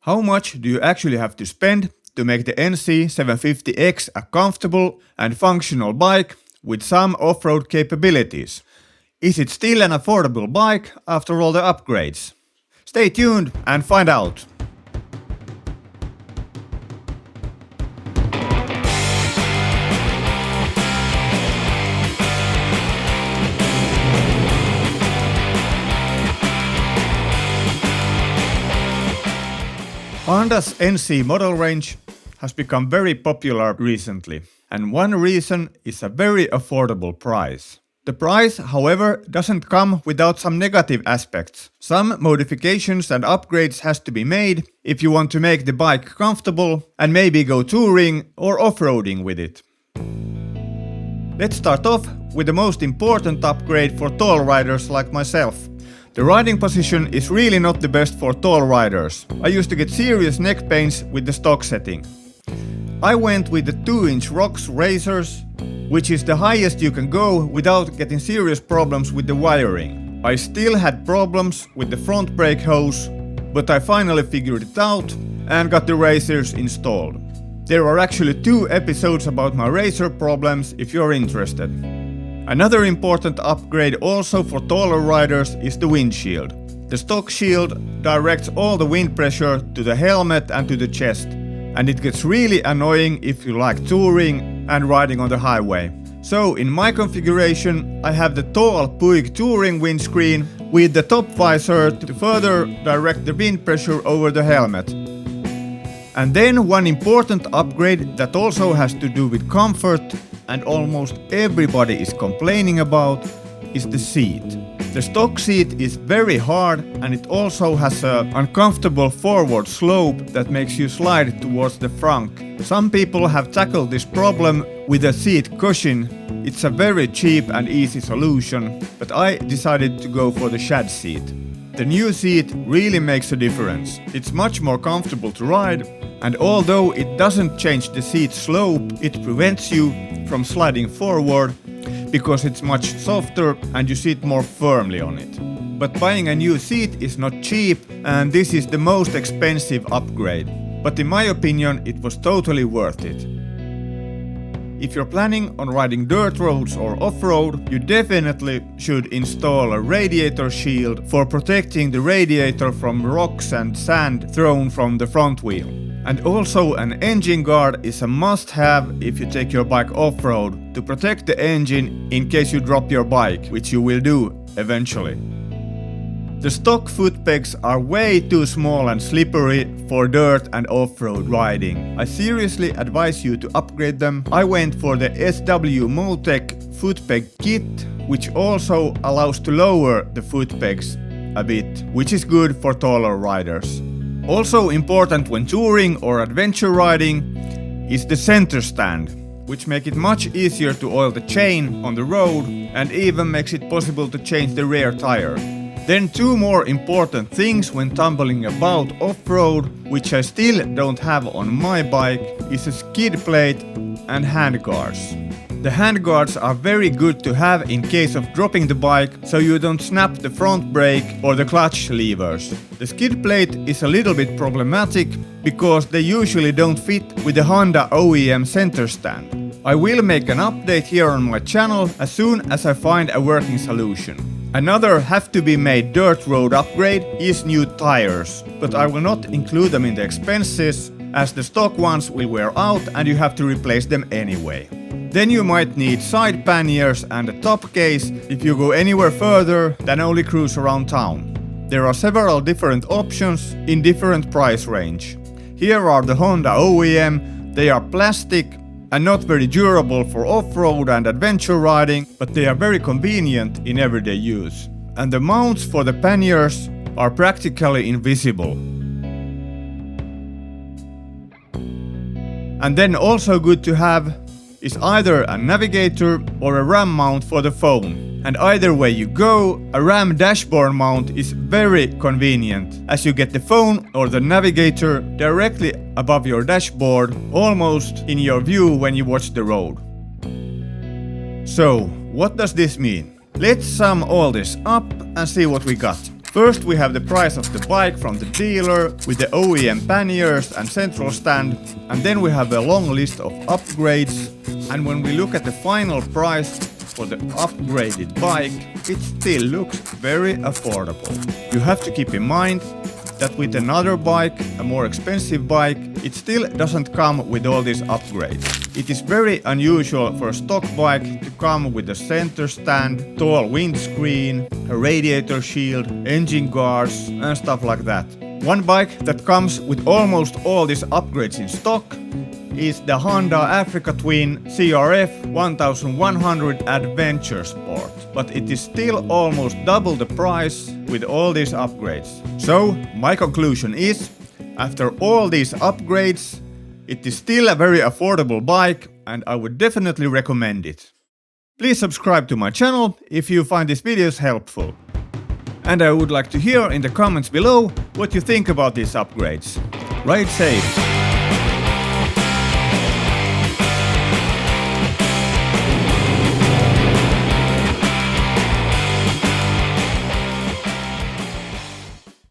How much do you actually have to spend to make the NC750X a comfortable and functional bike with some off-road capabilities? Is it still an affordable bike after all the upgrades? Stay tuned and find out! Honda's NC model range has become very popular recently, and one reason is a very affordable price. The price, however, doesn't come without some negative aspects. Some modifications and upgrades has to be made if you want to make the bike comfortable and maybe go touring or off-roading with it. Let's start off with the most important upgrade for tall riders like myself. The riding position is really not the best for tall riders. I used to get serious neck pains with the stock setting. I went with the 2-inch ROX razors, which is the highest you can go without getting serious problems with the wiring. I still had problems with the front brake hose, but I finally figured it out and got the razors installed. There are actually 2 episodes about my razor problems if you're interested. Another important upgrade also for taller riders is the windshield. The stock shield directs all the wind pressure to the helmet and to the chest, and it gets really annoying if you like touring and riding on the highway. So in my configuration I have the tall Puig touring windscreen with the top visor to further direct the wind pressure over the helmet. And then one important upgrade that also has to do with comfort and almost everybody is complaining about is the seat. The stock seat is very hard and it also has an uncomfortable forward slope that makes you slide towards the front. Some people have tackled this problem with a seat cushion. It's a very cheap and easy solution, but I decided to go for the shad seat. The new seat really makes a difference. It's much more comfortable to ride, and although it doesn't change the seat slope, it prevents you from sliding forward because it's much softer and you sit more firmly on it. But buying a new seat is not cheap, and this is the most expensive upgrade. But in my opinion, it was totally worth it. If you're planning on riding dirt roads or off-road, you definitely should install a radiator shield for protecting the radiator from rocks and sand thrown from the front wheel. And also an engine guard is a must-have if you take your bike off-road to protect the engine in case you drop your bike, which you will do eventually. The stock foot pegs are way too small and slippery for dirt and off-road riding. I seriously advise you to upgrade them. I went for the SW-Motech foot peg kit, which also allows to lower the foot pegs a bit, which is good for taller riders. Also important when touring or adventure riding is the center stand, which makes it much easier to oil the chain on the road and even makes it possible to change the rear tire. Then 2 more important things when tumbling about off-road, which I still don't have on my bike, is a skid plate and handguards. The handguards are very good to have in case of dropping the bike, so you don't snap the front brake or the clutch levers. The skid plate is a little bit problematic because they usually don't fit with the Honda OEM center stand. I will make an update here on my channel as soon as I find a working solution. Another have-to-be-made dirt road upgrade is new tires, but I will not include them in the expenses as the stock ones will wear out and you have to replace them anyway. Then you might need side panniers and a top case if you go anywhere further than only cruise around town. There are several different options in different price range. Here are the Honda OEM. They are plastic and not very durable for off-road and adventure riding, but they are very convenient in everyday use. And the mounts for the panniers are practically invisible. And then also good to have is either a navigator or a RAM mount for the phone. And either way you go, a RAM dashboard mount is very convenient, as you get the phone or the navigator directly above your dashboard, almost in your view when you watch the road. So, what does this mean? Let's sum all this up and see what we got. First we have the price of the bike from the dealer with the OEM panniers and central stand, and then we have a long list of upgrades, and when we look at the final price for the upgraded bike, it still looks very affordable. You have to keep in mind that with another bike, a more expensive bike, it still doesn't come with all these upgrades. It is very unusual for a stock bike to come with a center stand, tall windscreen, a radiator shield, engine guards and stuff like that. One bike that comes with almost all these upgrades in stock is the Honda Africa Twin CRF 1100 Adventure Sport, but it is still almost double the price with all these upgrades. So my conclusion is, after all these upgrades, it is still a very affordable bike and I would definitely recommend it. Please subscribe to my channel if you find these videos helpful. And I would like to hear in the comments below what you think about these upgrades. Ride safe!